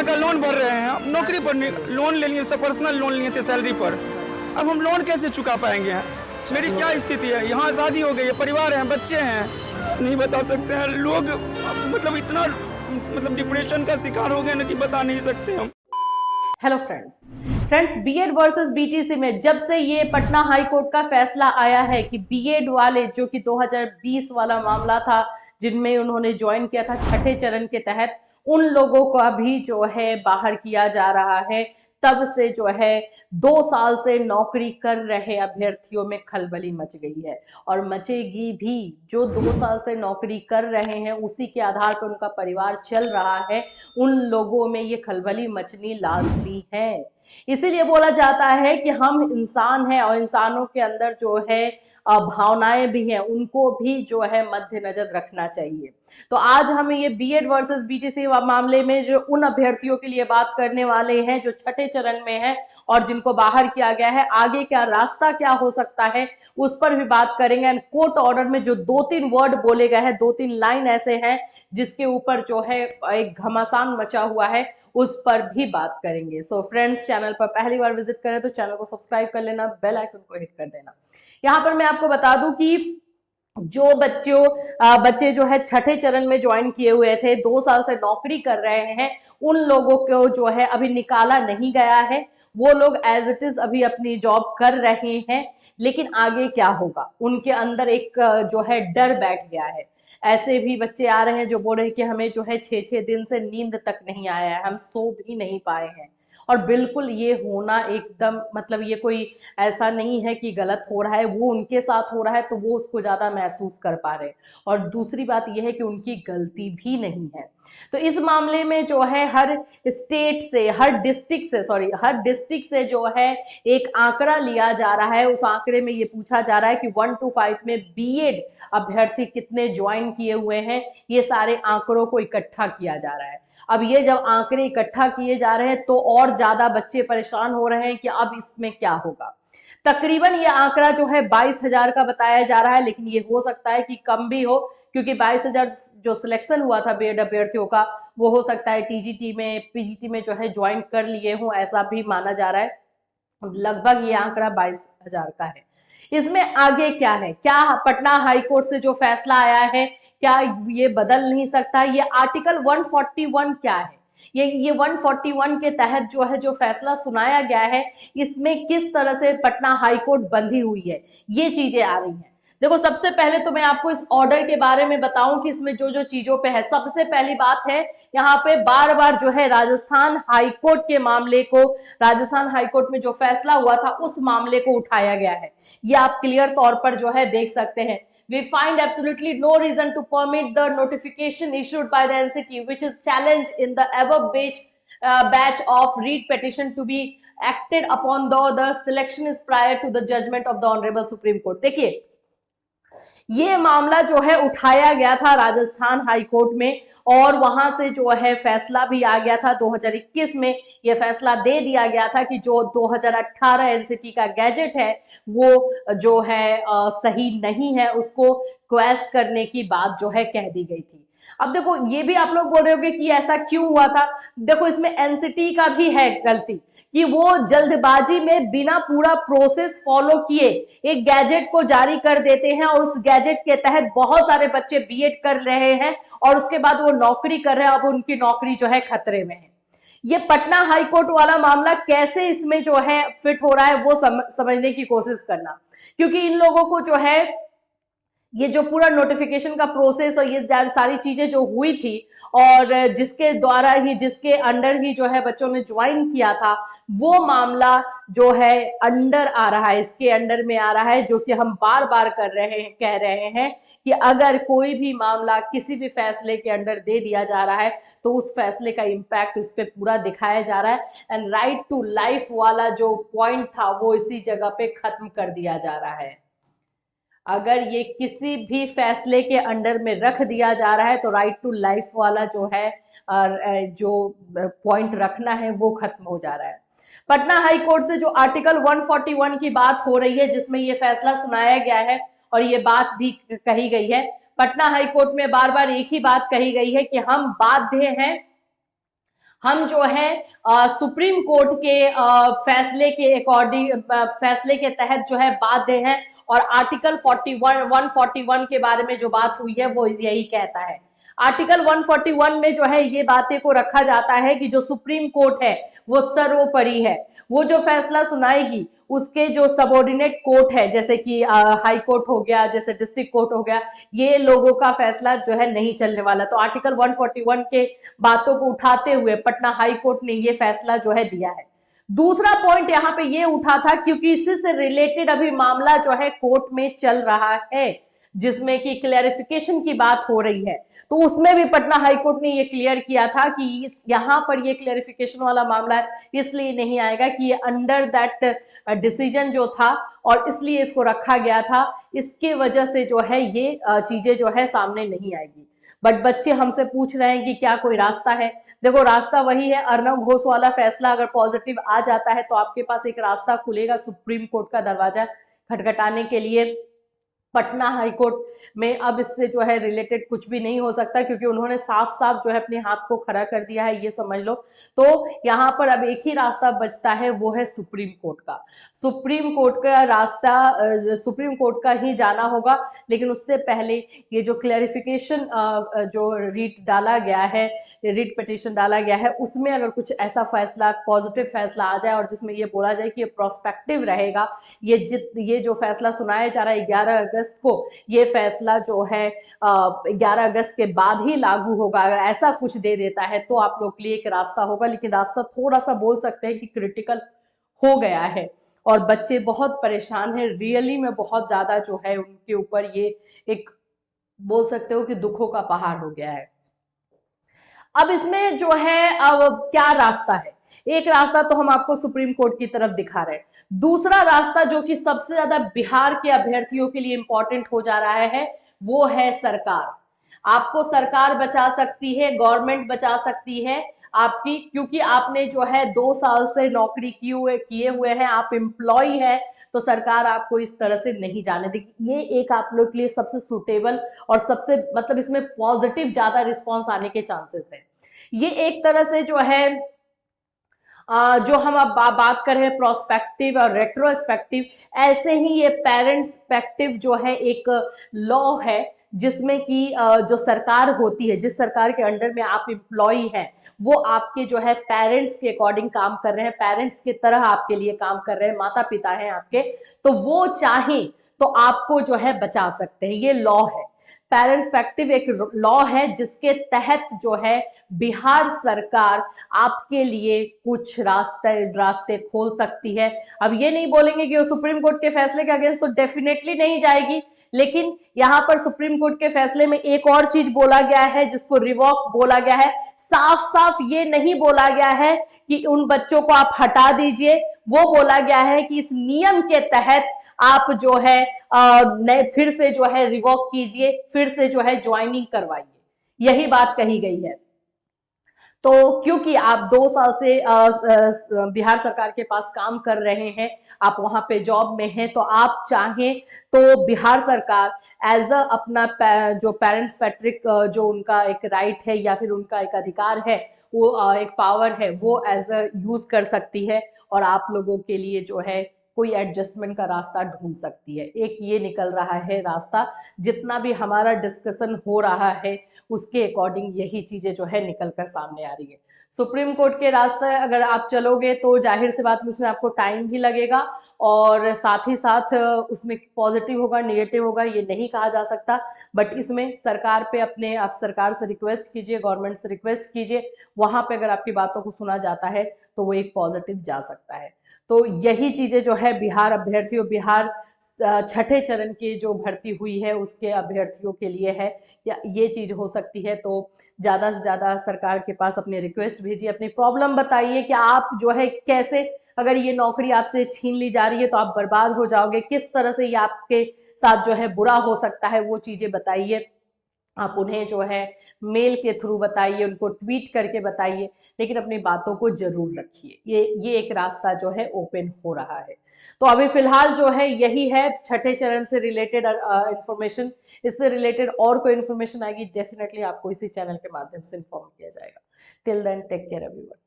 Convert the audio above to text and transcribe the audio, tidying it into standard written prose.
का लोन भर रहे हैं, हम नौकरी पर लोन ले लिए, सब पर्सनल लोन लिए थे सैलरी पर। अब हम लोन कैसे चुका पाएंगे? मेरी क्या स्थिति है? यहाँ शादी हो गई है, परिवार है, बच्चे हैं, नहीं बता सकते हैं लोग। मतलब इतना डिप्रेशन का शिकार हो गए ना कि बता नहीं सकते हम। Hello friends, BEd versus BTC में जब से ये पटना हाई कोर्ट का फैसला आया है कि बीएड वाले, जो कि 2020 वाला मामला था जिनमें उन्होंने ज्वाइन किया था छठे चरण के तहत, उन लोगों को अभी जो है बाहर किया जा रहा है। तब से जो है 2 साल से नौकरी कर रहे अभ्यर्थियों में खलबली मच गई है और मचेगी भी। जो 2 साल से नौकरी कर रहे हैं, उसी के आधार पर उनका परिवार चल रहा है, उन लोगों में ये खलबली मचनी लाजमी है। इसीलिए बोला जाता है कि हम इंसान हैं और इंसानों के अंदर जो है भावनाएं भी हैं, उनको भी जो है मद्देनजर रखना चाहिए। तो आज हम ये बीएड वर्सेस बीटीसी मामले में जो उन अभ्यर्थियों के लिए बात करने वाले हैं जो छठे चरण में है और जिनको बाहर किया गया है, आगे क्या रास्ता क्या हो सकता है उस पर भी बात करेंगे। एंड कोर्ट ऑर्डर में जो 2-3 वर्ड बोले गए हैं, 2-3 लाइन ऐसे हैं जिसके ऊपर जो है एक घमासान मचा हुआ है, उस पर भी बात करेंगे। सो फ्रेंड्स, चैनल पर पहली बार विजिट करें तो चैनल को सब्सक्राइब कर लेना, बेल आइकन को हिट कर देना। यहाँ पर मैं आपको बता दूं कि जो बच्चे जो है छठे चरण में ज्वाइन किए हुए थे, 2 साल से नौकरी कर रहे हैं, उन लोगों को जो है अभी निकाला नहीं गया है। वो लोग एज इट इज अभी अपनी जॉब कर रहे हैं, लेकिन आगे क्या होगा उनके अंदर एक जो है डर बैठ गया है। ऐसे भी बच्चे आ रहे हैं जो बोल रहे हैं कि हमें जो है 6-6 दिन से नींद तक नहीं आया है, हम सो भी नहीं पाए हैं। और बिल्कुल ये होना एकदम मतलब ये कोई ऐसा नहीं है कि गलत हो रहा है, वो उनके साथ हो रहा है तो वो उसको ज्यादा महसूस कर पा रहे हैं। और दूसरी बात यह है कि उनकी गलती भी नहीं है। तो इस मामले में जो है हर स्टेट से, हर डिस्ट्रिक्ट से जो है एक आंकड़ा लिया जा रहा है। उस आंकड़े में ये पूछा जा रहा है कि 1 to 5 में बीएड अभ्यर्थी कितने ज्वाइन किए हुए हैं। ये सारे आंकड़ों को इकट्ठा किया जा रहा है। अब ये जब आंकड़े इकट्ठा किए जा रहे हैं तो और ज्यादा बच्चे परेशान हो रहे हैं कि अब इसमें क्या होगा। तकरीबन ये आंकड़ा जो है 22,000 का बताया जा रहा है, लेकिन ये हो सकता है कि कम भी हो, क्योंकि 22,000 जो सिलेक्शन हुआ था बीएड अभ्यर्थियों का, वो हो सकता है टीजीटी में, पीजीटी में जो है ज्वाइन कर लिए हों, ऐसा भी माना जा रहा है। लगभग ये आंकड़ा 22,000 का है। इसमें आगे क्या है? क्या पटना हाई कोर्ट से जो फैसला आया है क्या ये बदल नहीं सकता? ये आर्टिकल 141 क्या है? ये 141 के तहत जो है जो फैसला सुनाया गया है, इसमें किस तरह से पटना हाई कोर्ट बंधी हुई है, ये चीजें आ रही हैं। देखो, सबसे पहले तो मैं आपको इस ऑर्डर के बारे में बताऊं कि इसमें जो जो चीजों पे है। सबसे पहली बात है, यहाँ पे बार बार जो है राजस्थान हाई कोर्ट के मामले को, राजस्थान हाई कोर्ट में जो फैसला हुआ था उस मामले को उठाया गया है। ये आप क्लियर तौर पर जो है देख सकते हैं। We find absolutely no reason to permit the notification issued by the NCT, which is challenged in the above batch of read petition to be acted upon, though the selection is prior to the judgment of the Honorable Supreme Court. देखिए, ये मामला जो है उठाया गया था Rajasthan high court में और वहां से जो है फैसला भी आ गया था। 2021 में ये फैसला दे दिया गया था कि जो 2018 एनसीटी का गैजेट है वो जो है सही नहीं है, उसको क्वेश करने की बात जो है कह दी गई थी। अब देखो, ये भी आप लोग बोल रहे होंगे कि ऐसा क्यों हुआ था। देखो, इसमें एनसीटी का भी है गलती कि वो जल्दबाजी में बिना पूरा प्रोसेस फॉलो किए एक गैजेट को जारी कर देते हैं और उस गैजेट के तहत बहुत सारे बच्चे बीएड कर रहे हैं और उसके बाद वो नौकरी कर रहे हैं। अब उनकी नौकरी जो है खतरे में है। ये पटना हाई कोर्ट वाला मामला कैसे इसमें जो है फिट हो रहा है वो समझने की कोशिश करना, क्योंकि इन लोगों को जो है ये जो पूरा नोटिफिकेशन का प्रोसेस और ये सारी चीजें जो हुई थी और जिसके द्वारा ही, जिसके अंडर ही जो है बच्चों ने ज्वाइन किया था, वो मामला जो है अंडर आ रहा है, इसके अंडर में आ रहा है, जो कि हम बार बार कह रहे हैं कि अगर कोई भी मामला किसी भी फैसले के अंडर दे दिया जा रहा है तो उस फैसले का इम्पैक्ट उस पर पूरा दिखाया जा रहा है। एंड राइट टू लाइफ वाला जो पॉइंट था वो इसी जगह पे खत्म कर दिया जा रहा है। अगर ये किसी भी फैसले के अंडर में रख दिया जा रहा है तो राइट टू लाइफ वाला जो है जो पॉइंट रखना है वो खत्म हो जा रहा है। पटना हाई कोर्ट से जो आर्टिकल 141 की बात हो रही है, जिसमें ये फैसला सुनाया गया है और ये बात भी कही गई है, पटना हाई कोर्ट में बार बार एक ही बात कही गई है कि हम बाध्य हैं, हम जो है सुप्रीम कोर्ट के फैसले के अकॉर्डिंग फैसले के तहत जो है बाध्य हैं, और आर्टिकल 141 के बारे में जो बात हुई है वो यही कहता है। आर्टिकल 141 में जो है ये बातें को रखा जाता है कि जो सुप्रीम कोर्ट है वो सर्वोपरि है, वो जो फैसला सुनाएगी उसके जो सबऑर्डिनेट कोर्ट है, जैसे कि हाई कोर्ट हो गया, जैसे डिस्ट्रिक्ट कोर्ट हो गया, ये लोगों का फैसला जो है नहीं चलने वाला। तो आर्टिकल 141 के बातों को उठाते हुए पटना हाई कोर्ट ने ये फैसला जो है दिया है। दूसरा पॉइंट यहाँ पे ये उठा था, क्योंकि इसी से रिलेटेड अभी मामला जो है कोर्ट में चल रहा है, जिसमें कि क्लैरिफिकेशन की बात हो रही है, तो उसमें भी पटना हाई कोर्ट ने ये क्लियर किया था कि यहाँ पर ये क्लैरिफिकेशन वाला मामला इसलिए नहीं आएगा कि ये अंडर दैट डिसीजन जो था, और इसलिए इसको रखा गया था, इसके वजह से जो है ये चीजें जो है सामने नहीं आएगी। बट बच्चे हमसे पूछ रहे हैं कि क्या कोई रास्ता है। देखो रास्ता वही है, अर्नब घोष वाला फैसला अगर पॉजिटिव आ जाता है तो आपके पास एक रास्ता खुलेगा सुप्रीम कोर्ट का दरवाजा खटखटाने के लिए। पटना हाई कोर्ट में अब इससे जो है रिलेटेड कुछ भी नहीं हो सकता, क्योंकि उन्होंने साफ साफ जो है अपने हाथ को खड़ा कर दिया है, ये समझ लो। तो यहाँ पर अब एक ही रास्ता बचता है, वो है सुप्रीम कोर्ट का। सुप्रीम कोर्ट का रास्ता सुप्रीम कोर्ट का ही जाना होगा, लेकिन उससे पहले ये जो क्लैरिफिकेशन जो रीट डाला गया है, रीट पिटीशन डाला गया है, उसमें अगर कुछ ऐसा फैसला पॉजिटिव फैसला आ जाए और जिसमें ये बोला जाए कि ये प्रोस्पेक्टिव रहेगा, ये जो फैसला सुनाया जा रहा है 11 अगस्त को, ये फैसला जो है 11 अगस्त के बाद ही लागू होगा, अगर ऐसा कुछ दे देता है तो आप लोग के लिए एक रास्ता होगा। लेकिन रास्ता थोड़ा सा बोल सकते हैं कि क्रिटिकल हो गया है, और बच्चे बहुत परेशान हैं, रियली में बहुत ज्यादा जो है उनके ऊपर ये एक बोल सकते हो कि दुखों का पहाड़ हो गया है। अब इसमें जो है अब क्या रास्ता है, एक रास्ता तो हम आपको सुप्रीम कोर्ट की तरफ दिखा रहे हैं, दूसरा रास्ता जो कि सबसे ज्यादा बिहार के अभ्यर्थियों के लिए इंपॉर्टेंट हो जा रहा है, वो है सरकार। आपको सरकार बचा सकती है, गवर्नमेंट बचा सकती है आपकी, क्योंकि आपने जो है 2 साल से नौकरी किए हुए हैं, आप एम्प्लॉय है, तो सरकार आपको इस तरह से नहीं जाने देगी। ये एक आप लोग के लिए सबसे सुटेबल और सबसे मतलब इसमें पॉजिटिव ज्यादा रिस्पॉन्स आने के चांसेस है। ये एक तरह से जो है जो हम अब बात कर रहे हैं प्रोस्पेक्टिव और रेट्रोस्पेक्टिव, ऐसे ही ये पेरेंट्सपेक्टिव जो है एक लॉ है, जिसमें कि जो सरकार होती है, जिस सरकार के अंडर में आप एम्प्लॉय हैं, वो आपके जो है पेरेंट्स के अकॉर्डिंग काम कर रहे हैं, पेरेंट्स की तरह आपके लिए काम कर रहे हैं, माता पिता हैं आपके, तो वो चाहें तो आपको जो है बचा सकते हैं। ये लॉ है, पेरेंट्सपेक्टिव एक लॉ है, जिसके तहत जो है बिहार सरकार आपके लिए कुछ रास्ते खोल सकती है। अब ये नहीं बोलेंगे कि वो सुप्रीम कोर्ट के फैसले के अगेंस्ट तो डेफिनेटली नहीं जाएगी, लेकिन यहाँ पर सुप्रीम कोर्ट के फैसले में एक और चीज बोला गया है, जिसको रिवॉक बोला गया है। साफ साफ ये नहीं बोला गया है कि उन बच्चों को आप हटा दीजिए, वो बोला गया है कि इस नियम के तहत आप जो है फिर से जो है रिवॉक कीजिए, फिर से जो है ज्वाइनिंग करवाइए, यही बात कही गई है। तो क्योंकि आप 2 साल से बिहार सरकार के पास काम कर रहे हैं, आप वहां पे जॉब में हैं, तो आप चाहें तो बिहार सरकार एज अ अपना जो पेरेंट्स पैट्रिक जो उनका एक राइट है या फिर उनका एक अधिकार है, वो एक पावर है, वो एज अ यूज कर सकती है, और आप लोगों के लिए जो है कोई एडजस्टमेंट का रास्ता ढूंढ सकती है। एक ये निकल रहा है रास्ता, जितना भी हमारा डिस्कशन हो रहा है उसके अकॉर्डिंग यही चीजें जो है निकल कर सामने आ रही है। सुप्रीम कोर्ट के रास्ते अगर आप चलोगे तो जाहिर सी बात उसमें आपको टाइम भी लगेगा, और साथ ही साथ उसमें पॉजिटिव होगा नेगेटिव होगा ये नहीं कहा जा सकता। बट इसमें सरकार पे अपने आप सरकार से रिक्वेस्ट कीजिए, गवर्नमेंट से रिक्वेस्ट कीजिए, वहां पे अगर आपकी बातों को सुना जाता है तो वो एक पॉजिटिव जा सकता है। तो यही चीजें जो है बिहार अभ्यर्थियों, बिहार छठे चरण की जो भर्ती हुई है उसके अभ्यर्थियों के लिए है, या ये चीज हो सकती है। तो ज्यादा से ज्यादा सरकार के पास अपनी रिक्वेस्ट भेजिए, अपनी प्रॉब्लम बताइए कि आप जो है कैसे, अगर ये नौकरी आपसे छीन ली जा रही है तो आप बर्बाद हो जाओगे, किस तरह से ये आपके साथ जो है बुरा हो सकता है, वो चीजें बताइए। आप उन्हें जो है मेल के थ्रू बताइए, उनको ट्वीट करके बताइए, लेकिन अपनी बातों को जरूर रखिए। ये एक रास्ता जो है ओपन हो रहा है। तो अभी फिलहाल जो है यही है छठे चरण से रिलेटेड इंफॉर्मेशन। इससे रिलेटेड और कोई इन्फॉर्मेशन आएगी डेफिनेटली आपको इसी चैनल के माध्यम से इन्फॉर्म किया जाएगा। Till then take care everyone.